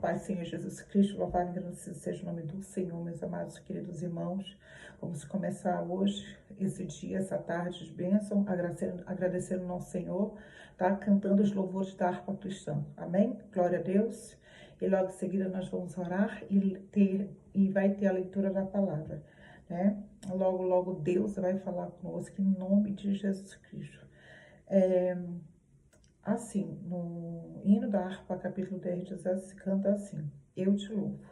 paz, Senhor Jesus Cristo, louvado e agradecido seja o nome do Senhor, meus amados queridos irmãos. Vamos começar hoje, esse dia, essa tarde de bênção, agradecendo ao nosso Senhor, tá? Cantando os louvores da harpa cristã. Amém? Glória a Deus. E logo em seguida nós vamos orar e vai ter a leitura da palavra, né? Logo Deus vai falar conosco em nome de Jesus Cristo. Assim, no hino da harpa, capítulo 10, se canta assim: eu te louvo.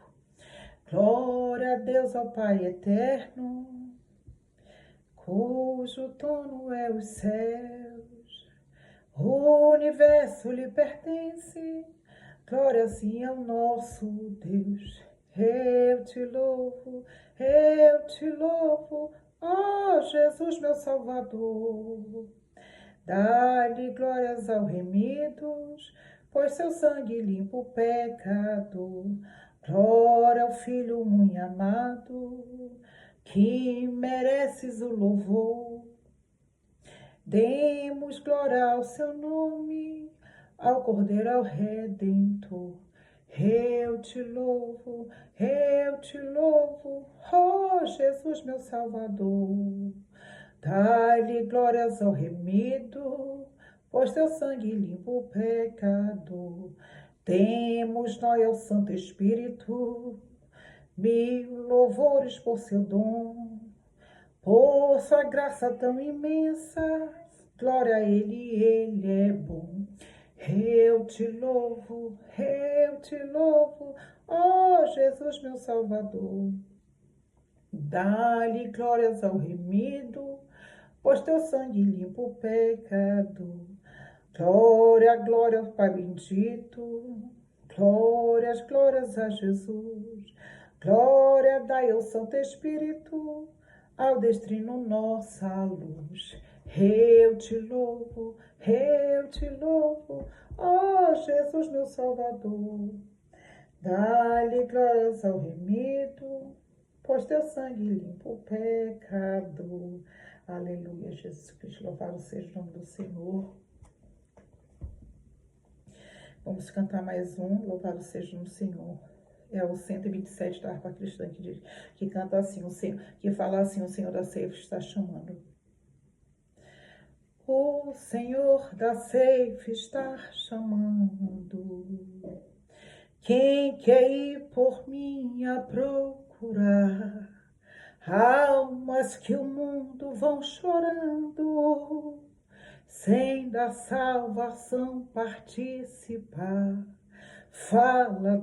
Glória a Deus, ao Pai eterno, cujo trono é os céus, o universo lhe pertence. Glória sim ao nosso Deus. Eu te louvo, ó Jesus, meu Salvador. Dá-lhe glórias ao remidos, pois seu sangue limpa o pecado. Glória ao Filho muito amado, que mereces o louvor. Demos glória ao seu nome, ao Cordeiro, ao Redentor. Eu te louvo, ó Jesus, meu Salvador. Dá-lhe glórias ao remido, pois teu sangue limpa o pecado. Temos nós ao Santo Espírito, mil louvores por seu dom, por sua graça tão imensa. Glória a ele é bom. Eu te louvo, ó Jesus, meu Salvador. Dá-lhe glórias ao remido, pois teu sangue limpa o pecado. Glória, glória ao Pai bendito, glórias a Jesus. Glória dai ao Santo Espírito, ao destrino nossa luz. Eu te louvo, ó Jesus, meu Salvador. Dá-lhe glórias ao remido, pois teu sangue limpa o pecado. Aleluia, Jesus Cristo, louvado seja o nome do Senhor. Vamos cantar mais um, louvado seja o Senhor. É o 127 da harpa cristã que canta assim, que fala assim: o Senhor da ceifa está chamando. O Senhor da ceifa está chamando. Quem quer ir por mim a procurar? Almas que o mundo vão chorando, sem da salvação participar. Fala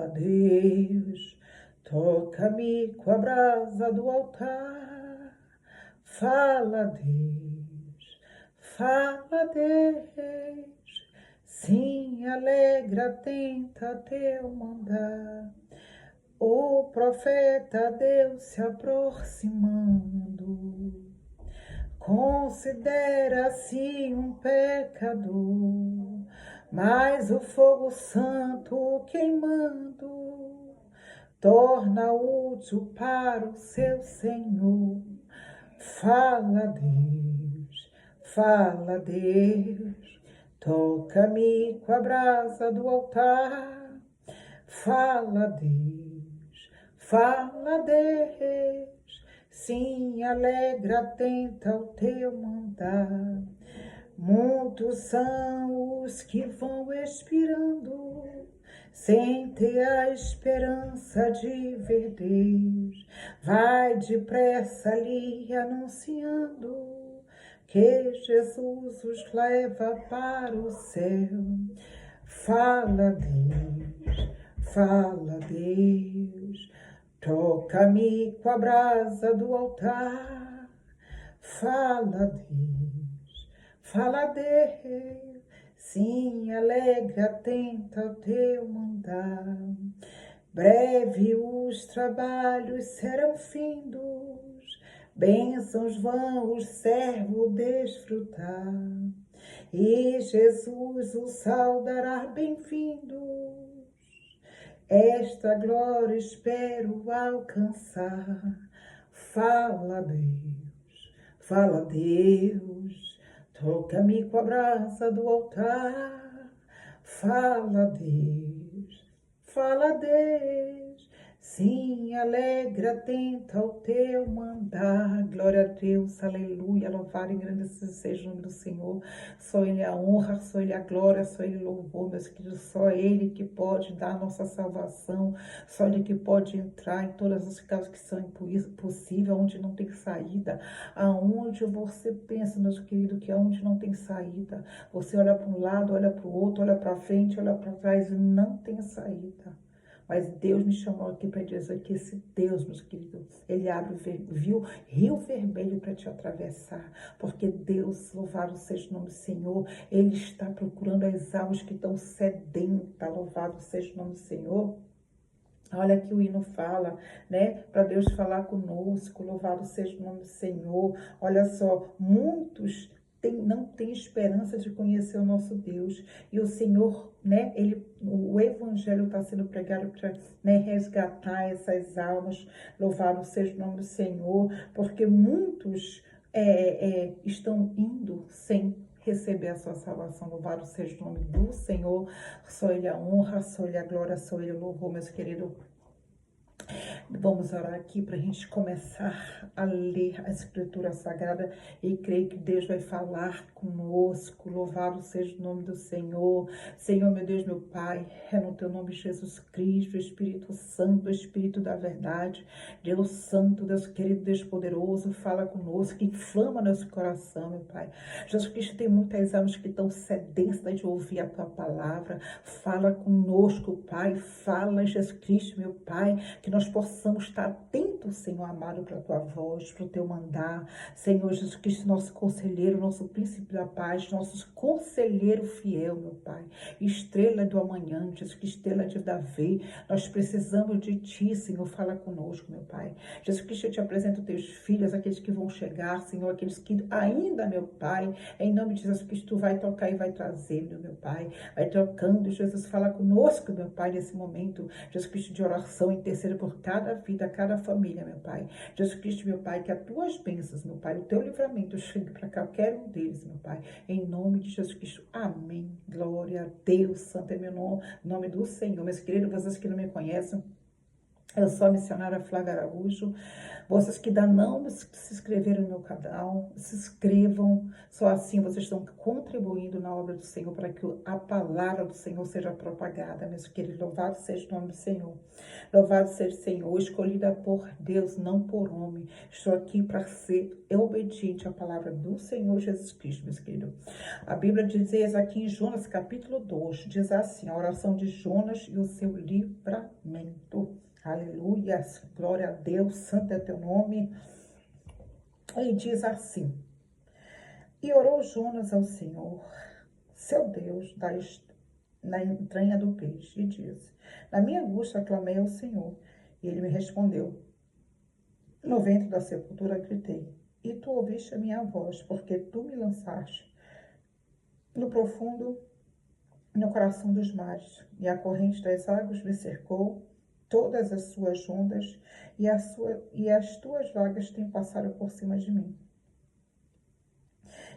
Deus, toca-me com a brasa do altar. Fala Deus, sim, alegra, atenta a teu mandar. O profeta Deus se aproximando, considera-se um pecador, mas o fogo santo queimando torna útil para o seu Senhor. Fala Deus, toca-me com a brasa do altar. Fala Deus, sim, alegra, atenta ao teu mandar. Muitos são os que vão expirando, sem ter a esperança de ver Deus. Vai depressa ali anunciando que Jesus os leva para o céu. Fala Deus, toca-me com a brasa do altar. Fala Deus, sim, alegre, atenta ao teu mandar. Breve os trabalhos serão findos, bênçãos vão os servos desfrutar, e Jesus o saudará bem-vindos. Esta glória espero alcançar. Fala Deus, toca-me com a brasa do altar. Fala, Deus, fala, Deus, sim, alegra, atenta ao teu mandar. Glória a Deus, aleluia, louvado e engrandecido seja o nome do Senhor. Só Ele a honra, só Ele a glória, só Ele o louvor, meus queridos. Só Ele que pode dar a nossa salvação, só Ele que pode entrar em todas as causas que são impossíveis, onde não tem saída, aonde você pensa, meus queridos, que aonde não tem saída. Você olha para um lado, olha para o outro, olha para frente, olha para trás e não tem saída. Mas Deus me chamou aqui para dizer que esse Deus, meus queridos, Ele abre viu, rio vermelho para te atravessar. Porque Deus, louvado seja o nome do Senhor, Ele está procurando as almas que estão sedentas. Louvado seja o nome do Senhor. Olha que o hino fala, né? Para Deus falar conosco, louvado seja o nome do Senhor. Olha só, muitos não têm esperança de conhecer o nosso Deus. E o Senhor, né? O Evangelho está sendo pregado para, né, resgatar essas almas. Louvado seja o nome do Senhor, porque muitos estão indo sem receber a sua salvação. Louvado seja o nome do Senhor. Só Ele a honra, só Ele a glória, só Ele o louvor, meus queridos. Vamos orar aqui para a gente começar a ler a Escritura Sagrada e creio que Deus vai falar conosco. Louvado seja o nome do Senhor. Senhor, meu Deus, meu Pai, é no Teu nome Jesus Cristo, Espírito Santo, Espírito da verdade, Deus Santo, Deus querido, Deus poderoso, fala conosco, inflama nosso coração, meu Pai. Jesus Cristo, tem muitas almas que estão sedentas de ouvir a Tua palavra. Fala conosco, Pai. Fala, Jesus Cristo, meu Pai, que nós possamos estar atentos, Senhor amado, para a Tua voz, para o Teu mandar. Senhor Jesus Cristo, nosso conselheiro, nosso príncipe da paz, nosso conselheiro fiel, meu Pai. Estrela do amanhã, Jesus Cristo, estrela de Davi. Nós precisamos de Ti, Senhor. Fala conosco, meu Pai. Jesus Cristo, eu te apresento Teus filhos, aqueles que vão chegar, Senhor, aqueles que ainda, meu Pai, em nome de Jesus Cristo, Tu vai tocar e vai trazer, meu Pai. Vai trocando, Jesus, fala conosco, meu Pai, nesse momento, Jesus Cristo, de oração, interceda por cada vida, cada família, meu Pai. Jesus Cristo, meu Pai, que as Tuas bênçãos, meu Pai, o Teu livramento chegue para qualquer um deles, meu Pai. Em nome de Jesus Cristo. Amém. Glória a Deus. Santo é meu nome, nome do Senhor. Meus queridos, vocês que não me conhecem, eu sou a missionária Flávia Araújo. Vocês que ainda não se inscreveram no meu canal, se inscrevam. Só assim vocês estão contribuindo na obra do Senhor para que a palavra do Senhor seja propagada, meus queridos. Louvado seja o nome do Senhor. Louvado seja o Senhor, escolhida por Deus, não por homem. Estou aqui para ser obediente à palavra do Senhor Jesus Cristo, meus queridos. A Bíblia diz aqui em Jonas, capítulo 2, diz assim, a oração de Jonas e o seu livramento. Aleluia, glória a Deus, santo é teu nome. E diz assim, e orou Jonas ao Senhor, seu Deus, na entranha do peixe, e disse, na minha angústia clamei ao Senhor, e ele me respondeu, no ventre da sepultura gritei, e tu ouviste a minha voz, porque tu me lançaste no profundo, no coração dos mares, e a corrente das águas me cercou, todas as suas ondas e as tuas vagas têm passado por cima de mim.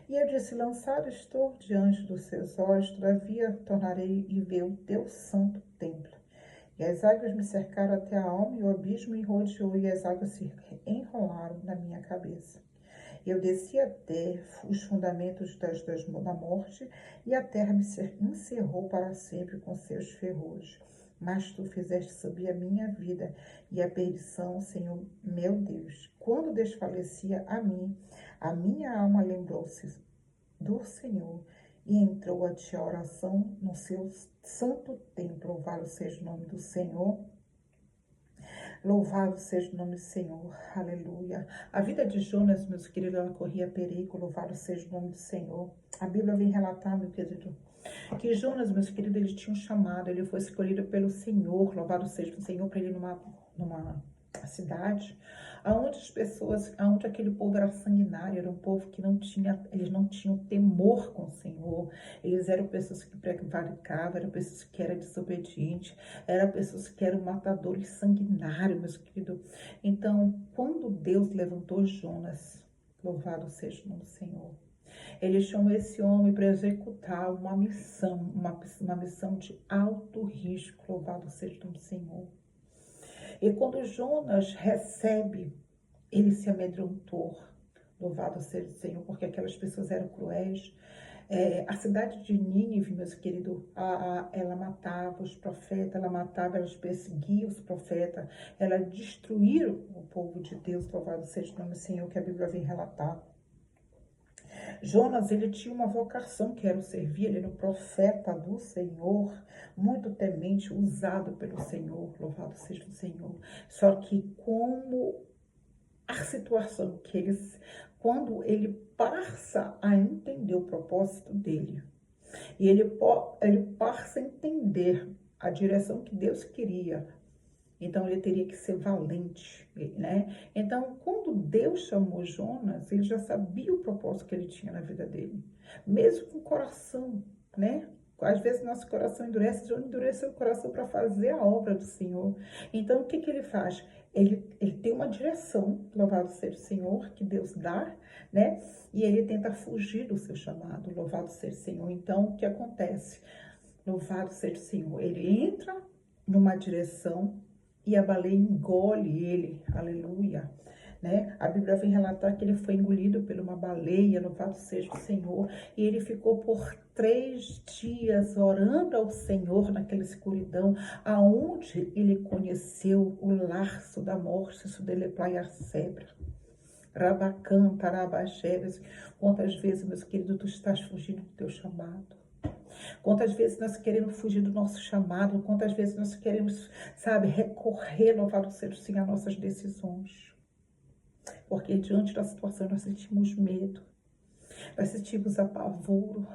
E eu disse, lançado estou diante dos seus olhos, todavia tornarei e ver o teu santo templo. E as águas me cercaram até a alma, e o abismo me rodeou, e as águas se enrolaram na minha cabeça. Eu desci até os fundamentos da morte, e a terra me encerrou para sempre com seus ferrolhos. Mas tu fizeste subir a minha vida e a perdição, Senhor meu Deus. Quando desfalecia a minha alma lembrou-se do Senhor e entrou a ti a oração no seu santo templo. Louvado seja o nome do Senhor. Louvado seja o nome do Senhor, aleluia. A vida de Jonas, meus queridos, ela corria perigo, louvado seja o nome do Senhor. A Bíblia vem relatar, meu querido, que Jonas, meus queridos, ele tinha um chamado, ele foi escolhido pelo Senhor, louvado seja o Senhor, para ele numa cidade, onde aquele povo era sanguinário, era um povo que eles não tinham temor com o Senhor, eles eram pessoas que prevaricavam, eram pessoas que eram desobedientes, eram pessoas que eram matadores sanguinários, meus queridos. Então, quando Deus levantou Jonas, louvado seja o nome do Senhor, Ele chamou esse homem para executar uma missão, uma missão de alto risco, louvado seja o nome do Senhor. E quando Jonas recebe, ele se amedrontou, louvado seja o Senhor, porque aquelas pessoas eram cruéis. A cidade de Nínive, meus queridos, ela matava os profetas, ela perseguia os profetas, ela destruía o povo de Deus, louvado seja o nome do Senhor, que a Bíblia vem relatar. Jonas, ele tinha uma vocação que era o servir, ele era um profeta do Senhor, muito temente, usado pelo Senhor, louvado seja o Senhor. Só que como a situação que eles, quando ele passa a entender o propósito dele, e ele passa a entender a direção que Deus queria, então ele teria que ser valente, né? Então, quando Deus chamou Jonas, ele já sabia o propósito que ele tinha na vida dele, mesmo com o coração, né? Às vezes nosso coração endurece, Jonas endureceu o coração para fazer a obra do Senhor. Então, o que ele faz? Ele tem uma direção, louvado seja o Senhor, que Deus dá, né? E ele tenta fugir do seu chamado, louvado seja o Senhor. Então, o que acontece? Louvado seja o Senhor. Ele entra numa direção e a baleia engole ele, aleluia, né? A Bíblia vem relatar que ele foi engolido por uma baleia, louvado seja o Senhor, e ele ficou por 3 dias orando ao Senhor naquela escuridão, aonde ele conheceu o laço da morte, isso dele é Playa Sebra. Rabacan, Tarabaxeras. Quantas vezes, meus queridos, tu estás fugindo do teu chamado? Quantas vezes nós queremos fugir do nosso chamado, quantas vezes nós queremos, sabe, recorrer, louvado seja o Senhor, às nossas decisões. Porque diante da situação nós sentimos medo, nós sentimos apavoro,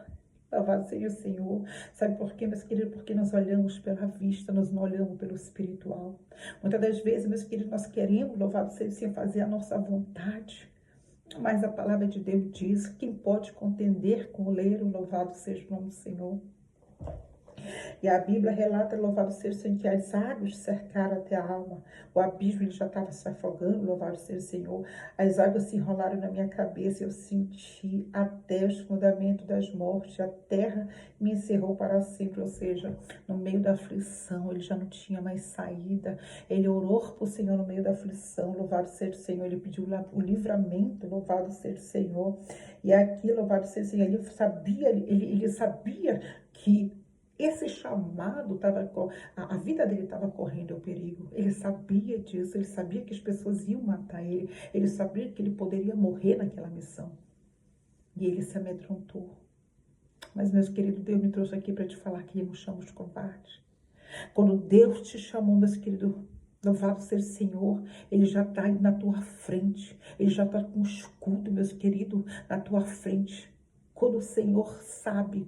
louvado seja o Senhor. Sabe por quê, meus queridos? Porque nós olhamos pela vista, nós não olhamos pelo espiritual. Muitas das vezes, meus queridos, nós queremos, louvado seja o Senhor, fazer a nossa vontade. Mas a palavra de Deus diz, quem pode contender com o leiro, louvado seja o nome do Senhor. E a Bíblia relata, louvado seja o Senhor, que as águas cercaram até a alma. O abismo ele já estava se afogando, louvado seja o Senhor. As águas se enrolaram na minha cabeça, eu senti até os fundamentos das mortes. A terra me encerrou para sempre, ou seja, no meio da aflição, ele já não tinha mais saída. Ele orou para o Senhor no meio da aflição, louvado seja o Senhor. Ele pediu o livramento, louvado seja o Senhor. E aqui, louvado seja o Senhor, ele sabia que esse chamado estava, a vida dele estava correndo ao perigo. Ele sabia disso, ele sabia que as pessoas iam matar ele, ele sabia que ele poderia morrer naquela missão. E ele se amedrontou. Mas, meus queridos, Deus me trouxe aqui para te falar que ele não chama os covardes. Quando Deus te chamou, meus queridos, louvado seja o Senhor, ele já está aí na tua frente, ele já está com o escudo, meus queridos, na tua frente. Quando o Senhor sabe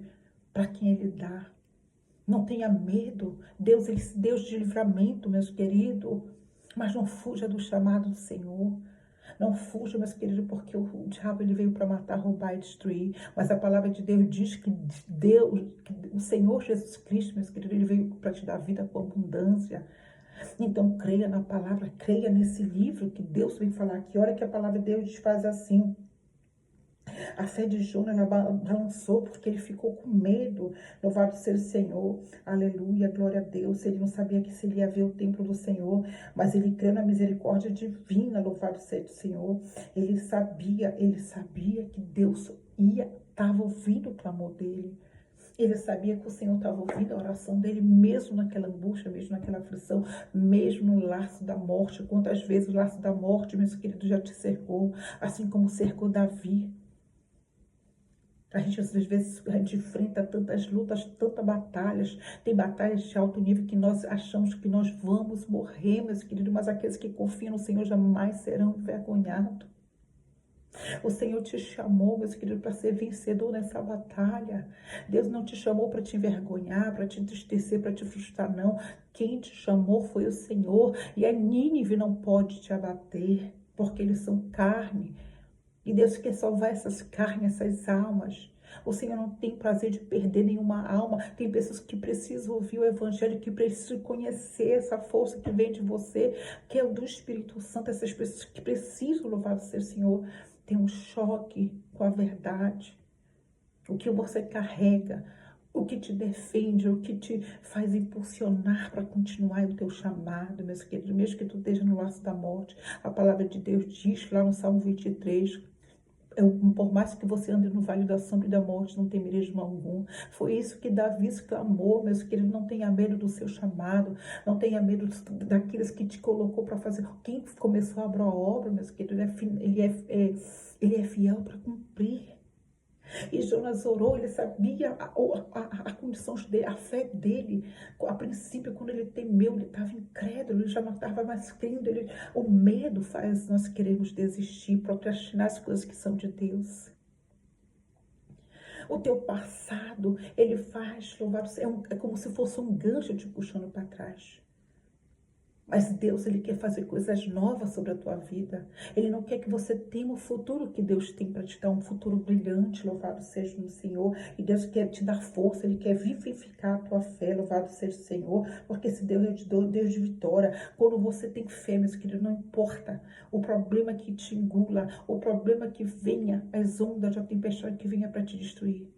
para quem ele dá. Não tenha medo, Deus de livramento, meus queridos, mas não fuja do chamado do Senhor. Não fuja, meus queridos, porque o diabo ele veio para matar, roubar e destruir. Mas a palavra de Deus diz que o Senhor Jesus Cristo, meus queridos, ele veio para te dar vida com abundância. Então creia na palavra, creia nesse livro que Deus vem falar aqui. Olha que a palavra de Deus faz assim. A fé de Jonas balançou porque ele ficou com medo. Louvado seja o Senhor. Aleluia, glória a Deus. Ele não sabia que se ele ia ver o templo do Senhor, mas ele creu na misericórdia divina. Louvado seja o Senhor. Ele sabia que Deus estava ouvindo o clamor dele. Ele sabia que o Senhor estava ouvindo a oração dele, mesmo naquela angústia, mesmo naquela aflição, mesmo no laço da morte. Quantas vezes o laço da morte, meus queridos, já te cercou, assim como cercou Davi. A gente, às vezes, a gente enfrenta tantas lutas, tantas batalhas. Tem batalhas de alto nível que nós achamos que nós vamos morrer, meus queridos, mas aqueles que confiam no Senhor jamais serão envergonhados. O Senhor te chamou, meus queridos, para ser vencedor nessa batalha. Deus não te chamou para te envergonhar, para te entristecer, para te frustrar, não. Quem te chamou foi o Senhor. E a Nínive não pode te abater, porque eles são carne. E Deus quer salvar essas carnes, essas almas. O Senhor não tem prazer de perder nenhuma alma. Tem pessoas que precisam ouvir o Evangelho, que precisam conhecer essa força que vem de você, que é o do Espírito Santo. Essas pessoas que precisam louvar o seu Senhor. Tem um choque com a verdade. o que você carrega, o que te defende, o que te faz impulsionar para continuar o teu chamado, meus queridos, mesmo que tu esteja no laço da morte. A palavra de Deus diz lá no Salmo 23, por mais que você ande no vale da sombra e da morte, não temereis mal algum. Foi isso que Davi exclamou, meus queridos, não tenha medo do seu chamado, não tenha medo daqueles que te colocou para fazer. Quem começou a abrir a obra, meus queridos, ele é fiel para cumprir. E Jonas orou, ele sabia a condição dele, a fé dele. A princípio, quando ele temeu, ele estava incrédulo, ele já não estava mais crendo. O medo faz nós queremos desistir, procrastinar as coisas que são de Deus. O teu passado, ele faz, louvado, é como se fosse um gancho te puxando para trás. Mas Deus, ele quer fazer coisas novas sobre a tua vida. Ele não quer que você tenha o futuro que Deus tem para te dar, um futuro brilhante, louvado seja o Senhor. E Deus quer te dar força, ele quer vivificar a tua fé, louvado seja o Senhor. Porque esse Deus é Deus de vitória. Quando você tem fé, meus queridos, não importa o problema que te engula, o problema que venha, as ondas, a tempestade que venha para te destruir.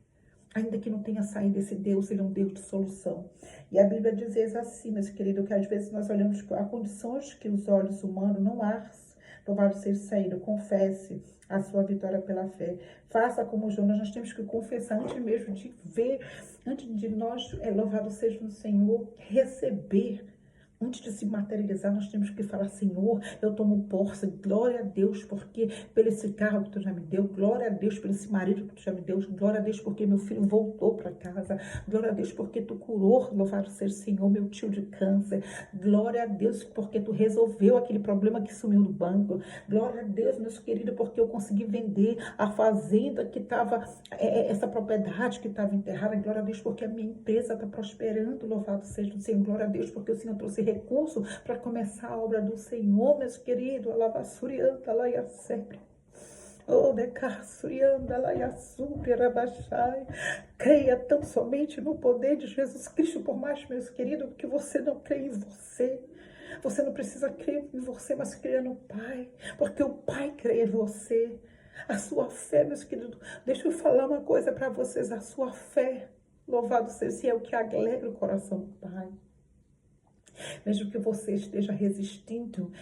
Ainda que não tenha saído esse Deus, ele é um Deus de solução. E a Bíblia diz assim, meus queridos, que às vezes nós olhamos a condições que os olhos humanos não arcam. Louvado seja o Senhor, confesse a sua vitória pela fé. Faça como Jonas, nós temos que confessar antes mesmo de ver, antes de nós, louvado seja o Senhor, receber. Antes de se materializar, nós temos que falar, Senhor, eu tomo posse, glória a Deus, porque pelo esse carro que tu já me deu, glória a Deus pelo esse marido que tu já me deu, glória a Deus porque meu filho voltou para casa, glória a Deus porque tu curou, louvado seja o Senhor, meu tio de câncer, glória a Deus porque tu resolveu aquele problema que sumiu do banco, glória a Deus, meus queridos, porque eu consegui vender a fazenda que estava, essa propriedade que estava enterrada, glória a Deus porque a minha empresa está prosperando, louvado seja o Senhor, glória a Deus porque o Senhor trouxe recurso para começar a obra do Senhor, meus queridos. Alavassurianta, lá e a sempre. Oh, decassurianda, lá e a supre, arabaxai. Creia tão somente no poder de Jesus Cristo, por mais, meus queridos, que você não crê em você. Você não precisa crer em você, mas creia no Pai, porque o Pai crê em você. A sua fé, meus queridos, deixa eu falar uma coisa para vocês, a sua fé, louvado seja, é o que alegra o coração do Pai. Mesmo que você esteja resistindo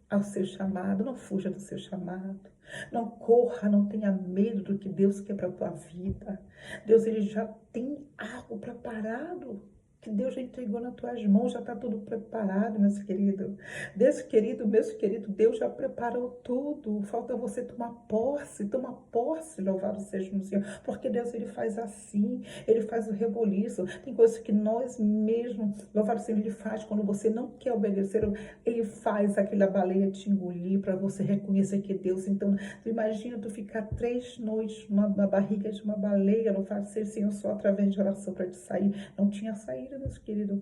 ao seu chamado, não fuja do seu chamado. Não corra, não tenha medo do que Deus quer para a tua vida. Deus, ele já tem algo preparado, que Deus já entregou nas tuas mãos, já está tudo preparado, meus queridos. Deus querido, meus queridos, Deus já preparou tudo. Falta você tomar posse, louvado seja o Senhor. Porque Deus, ele faz assim, ele faz o reboliço. Tem coisas que nós mesmos, louvado seja, ele faz quando você não quer obedecer, ele faz aquela baleia te engolir para você reconhecer que é Deus. Então, tu imagina tu ficar 3 noites na barriga de uma baleia, louvado seja o Senhor, só através de oração para te sair. Não tinha saída, meus queridos.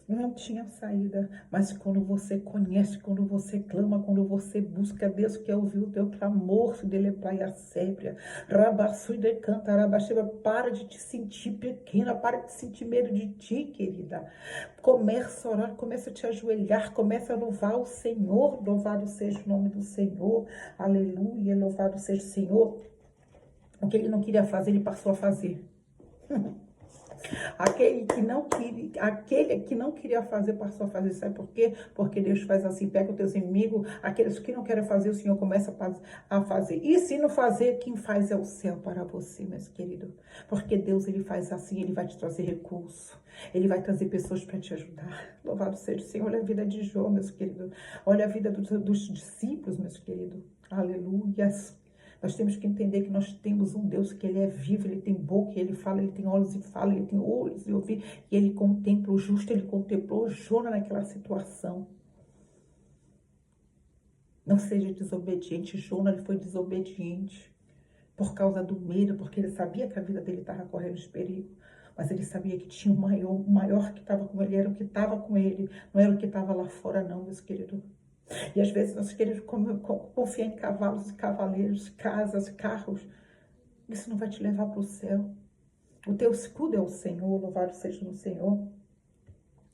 Não tinha saída, mas quando você conhece, quando você clama, quando você busca, Deus quer ouvir o teu clamor, dele pai a sépia, rabaçu e decanta, rabaxeba, para de te sentir pequena, para de sentir medo de ti, querida. Começa a orar, começa a te ajoelhar, começa a louvar o Senhor, louvado seja o nome do Senhor, aleluia, louvado seja o Senhor. O que ele não queria fazer, ele passou a fazer. Aquele que não queria fazer, passou a fazer. Sabe por quê? Porque Deus faz assim, pega os teus inimigos, aqueles que não querem fazer, o Senhor começa a fazer. E se não fazer, quem faz é o céu para você, meus queridos. Porque Deus, ele faz assim, ele vai te trazer recurso. Ele vai trazer pessoas para te ajudar. Louvado seja o Senhor. Olha a vida de Jó, meus queridos. Olha a vida dos discípulos, meus queridos. Aleluias. Nós temos que entender que nós temos um Deus que ele é vivo, ele tem boca, ele fala, ele tem olhos e fala, ele tem olhos e ouvir, e ele contempla o justo, ele contemplou Jonas naquela situação. Não seja desobediente. Jonas, ele foi desobediente por causa do medo, porque ele sabia que a vida dele estava correndo perigo. Mas ele sabia que tinha o maior que estava com ele, era o que estava com ele, não era o que estava lá fora não, meus queridos. E às vezes nós queremos confiar em cavalos e cavaleiros, casas, carros. Isso não vai te levar para o céu. O teu escudo é o Senhor, louvado seja o Senhor.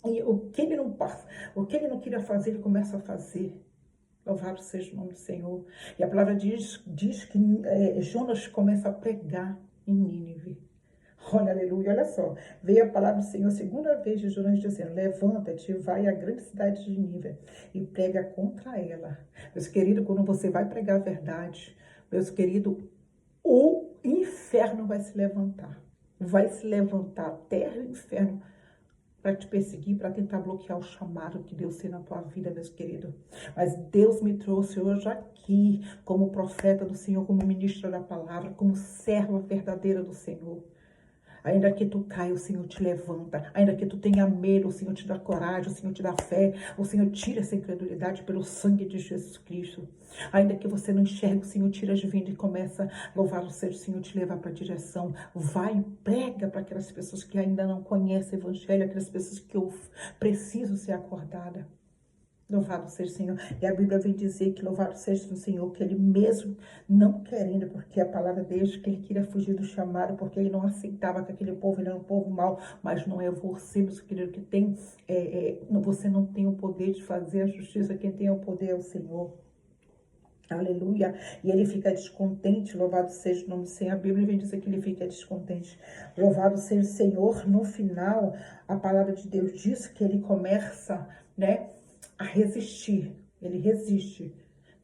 E o que ele não queria fazer, ele começa a fazer. Louvado seja o nome do Senhor. E a palavra diz que Jonas começa a pregar em Nínive. Olha, aleluia, olha só. Veio a palavra do Senhor a segunda vez de Jonas dizendo: levanta-te, vai à grande cidade de Nínive e prega contra ela. Meus queridos, quando você vai pregar a verdade, meus queridos, o inferno vai se levantar. Vai se levantar, a terra e o inferno, para te perseguir, para tentar bloquear o chamado que Deus tem na tua vida, meus queridos. Mas Deus me trouxe hoje aqui como profeta do Senhor, como ministra da palavra, como serva verdadeira do Senhor. Ainda que tu caia, o Senhor te levanta. Ainda que tu tenha medo, o Senhor te dá coragem, o Senhor te dá fé. O Senhor tira essa incredulidade pelo sangue de Jesus Cristo. Ainda que você não enxergue, o Senhor tira as vendas e começa a louvar o Senhor te levar para a direção. Vai e prega para aquelas pessoas que ainda não conhecem o Evangelho, aquelas pessoas que eu preciso ser acordada. Louvado seja o Senhor. E a Bíblia vem dizer que louvado seja o Senhor, que ele mesmo não querendo, porque a palavra diz que ele queria fugir do chamado, porque ele não aceitava que aquele povo, ele era um povo mau, mas não é você, meu querido, que tem, você não tem o poder de fazer a justiça, quem tem o poder é o Senhor. Aleluia. E ele fica descontente, louvado seja o nome do Senhor. A Bíblia vem dizer que ele fica descontente. Louvado seja o Senhor. No final, a palavra de Deus diz que ele começa, né, a resistir. Ele resiste,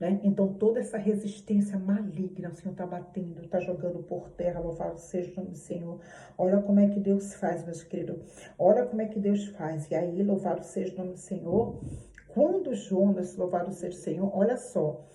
né? Então toda essa resistência maligna, o Senhor está batendo, está jogando por terra. Louvado seja o nome do Senhor. Olha como é que Deus faz, meus queridos. Olha como é que Deus faz. E aí, louvado seja o nome do Senhor. Quando Jonas, louvado seja o Senhor, olha só.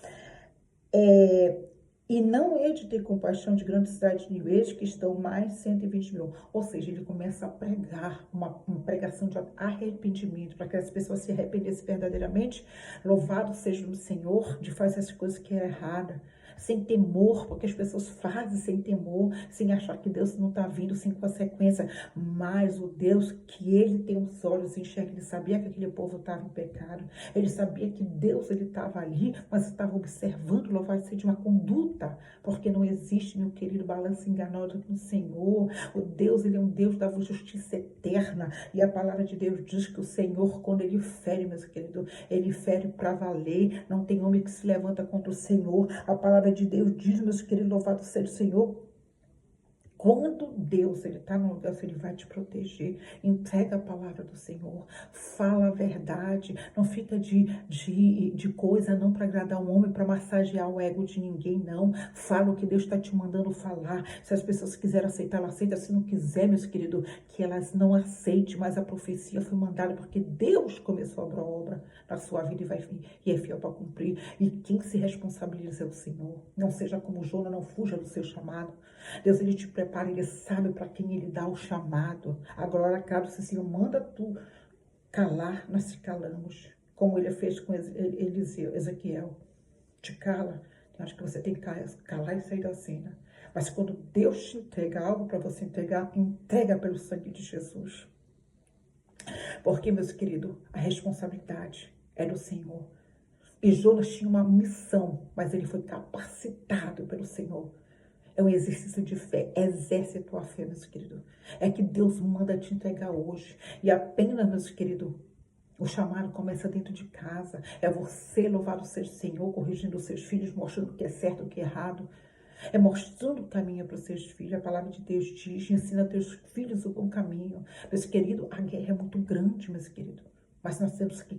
E não hei de ter compaixão de grandes cidades de Nínive, que estão mais de 120 mil. Ou seja, ele começa a pregar uma pregação de arrependimento, para que as pessoas se arrependessem verdadeiramente. Louvado seja o Senhor de fazer as coisas que é errada, sem temor, porque as pessoas fazem sem temor, sem achar que Deus não está vindo, sem consequência. Mas o Deus que ele tem os olhos e enxerga, ele sabia que aquele povo estava em pecado, ele sabia que Deus ele estava ali, mas estava observando, louvado seja, uma conduta, porque não existe, meu querido, balanço enganoso no Senhor. O Deus, ele é um Deus da justiça eterna, e a palavra de Deus diz que o Senhor, quando ele fere, meus queridos, ele fere para valer. Não tem homem que se levanta contra o Senhor. A palavra de Deus diz, meus queridos, louvado seja o Senhor. Quando Deus, ele está no lugar, ele vai te proteger. Entrega a palavra do Senhor. Fala a verdade. Não fica de coisa não para agradar um homem, para massagear o ego de ninguém, não. Fala o que Deus está te mandando falar. Se as pessoas quiserem aceitar, ela aceita. Se não quiser, meus queridos, que elas não aceitem. Mas a profecia foi mandada porque Deus começou a obra na sua vida e é fiel para cumprir. E quem se responsabiliza é o Senhor. Não seja como Jonas, não fuja do seu chamado. Deus, ele te prepara, ele sabe para quem ele dá o chamado. Agora, claro, se o Senhor manda tu calar, nós te calamos. Como ele fez com Ezequiel. Te cala. Eu acho que você tem que calar e sair da cena. Mas quando Deus te entrega algo para você entregar, entrega pelo sangue de Jesus. Porque, meus queridos, a responsabilidade é do Senhor. E Jonas tinha uma missão, mas ele foi capacitado pelo Senhor. É um exercício de fé. Exerce a tua fé, meus queridos. É que Deus manda te entregar hoje. E apenas, meus queridos, o chamado começa dentro de casa. É você, louvado seja o Senhor, corrigindo os seus filhos, mostrando o que é certo e o que é errado. É mostrando o caminho para os seus filhos. A palavra de Deus diz, ensina teus filhos o bom caminho. Meus queridos, a guerra é muito grande, meus queridos. Mas nós temos que